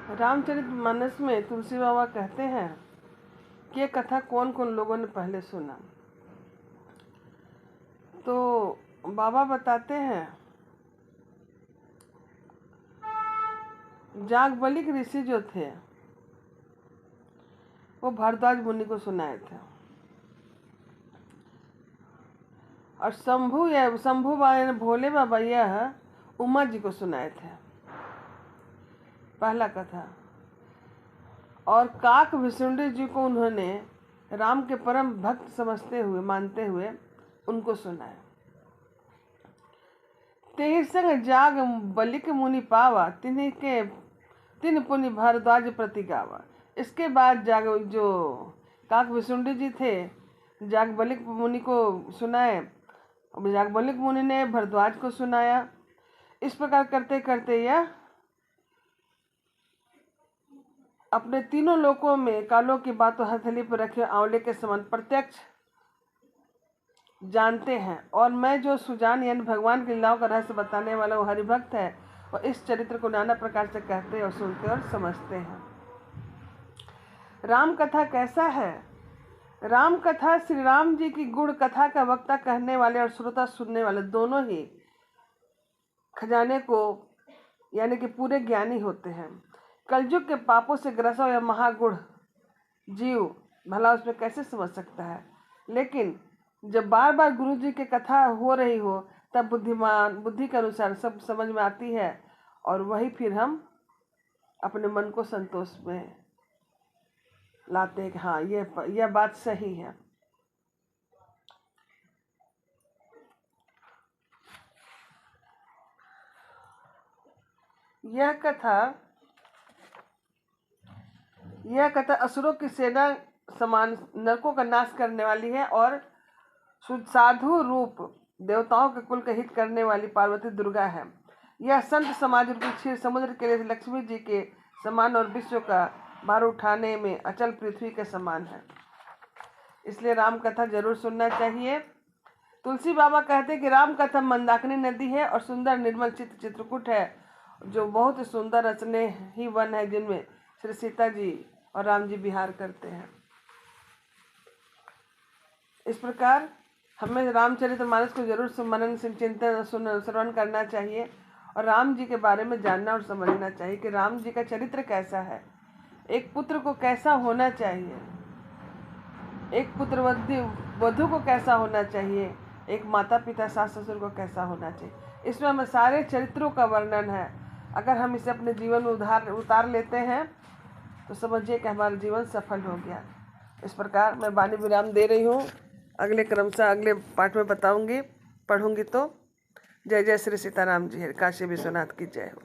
रामचरितमानस में तुलसी बाबा कहते हैं कि ये कथा कौन कौन लोगों ने पहले सुना। तो बाबा बताते हैं जागबलिक ऋषि जो थे वो भारद्वाज मुनि को सुनाए थे, और शंभु बाबा भोले बाबा यह उमा जी को सुनाए थे, पहला कथा। और काक विसुंडी जी को उन्होंने राम के परम भक्त समझते हुए मानते हुए उनको सुनाया। तेहि संग जाग बलिक मुनि पावा, तिन पुनि भारद्वाज प्रति गावा। इसके बाद जो काक विसुंडी जी थे जागबलिक मुनि को सुनाए, जागबलिक मुनि ने भारद्वाज को सुनाया। इस प्रकार करते करते यह अपने तीनों लोकों में कालों की बातों हथेली पर रखे आंवले के समान प्रत्यक्ष जानते हैं। और मैं जो सुजान यानी भगवान की लीलाओं का रहस्य बताने वाला वो हरिभक्त है, और इस चरित्र को नाना प्रकार से कहते और सुनते और समझते हैं। राम कथा कैसा है? राम कथा श्री राम जी की गुण कथा का वक्ता कहने वाले और श्रोता सुनने वाले दोनों ही खजाने को यानी कि पूरे ज्ञानी होते हैं। कलयुग के पापों से ग्रसा हुआ महागुण जीव भला उसमें कैसे समझ सकता है? लेकिन जब बार बार गुरु जी की कथा हो रही हो तब बुद्धि के अनुसार सब समझ में आती है, और वही फिर हम अपने मन को संतोष में लाते हैं कि हाँ यह बात सही है। यह कथा असुरों की सेना समान नरकों का नाश करने वाली है, और साधु रूप देवताओं के कुल का हित करने वाली पार्वती दुर्गा है। यह संत समाज रूपी क्षीर समुद्र के लिए लक्ष्मी जी के समान और विश्व का भार उठाने में अचल पृथ्वी के समान है। इसलिए राम कथा जरूर सुनना चाहिए। तुलसी बाबा कहते हैं कि राम कथा मंदाकिनी नदी है और सुंदर निर्मल चित्रकूट है, जो बहुत ही सुंदर रचने ही वन है जिनमें श्री सीता जी और राम जी विहार करते हैं। इस प्रकार हमें रामचरितमानस को जरूर मनन चिंतन श्रवण करना चाहिए, और राम जी के बारे में जानना और समझना चाहिए कि राम जी का चरित्र कैसा है, एक पुत्र को कैसा होना चाहिए, एक पुत्र वधू को कैसा होना चाहिए, एक माता पिता सास ससुर को कैसा होना चाहिए। इसमें हमें सारे चरित्रों का वर्णन है। अगर हम इसे अपने जीवन में उतार लेते हैं तो समझिए कि हमारा जीवन सफल हो गया। इस प्रकार मैं वाणी विराम दे रही हूँ। अगले क्रमशः अगले पाठ में बताऊंगी, पढ़ूंगी। तो जय जय श्री सीताराम जी है। काशी विश्वनाथ की जय हो।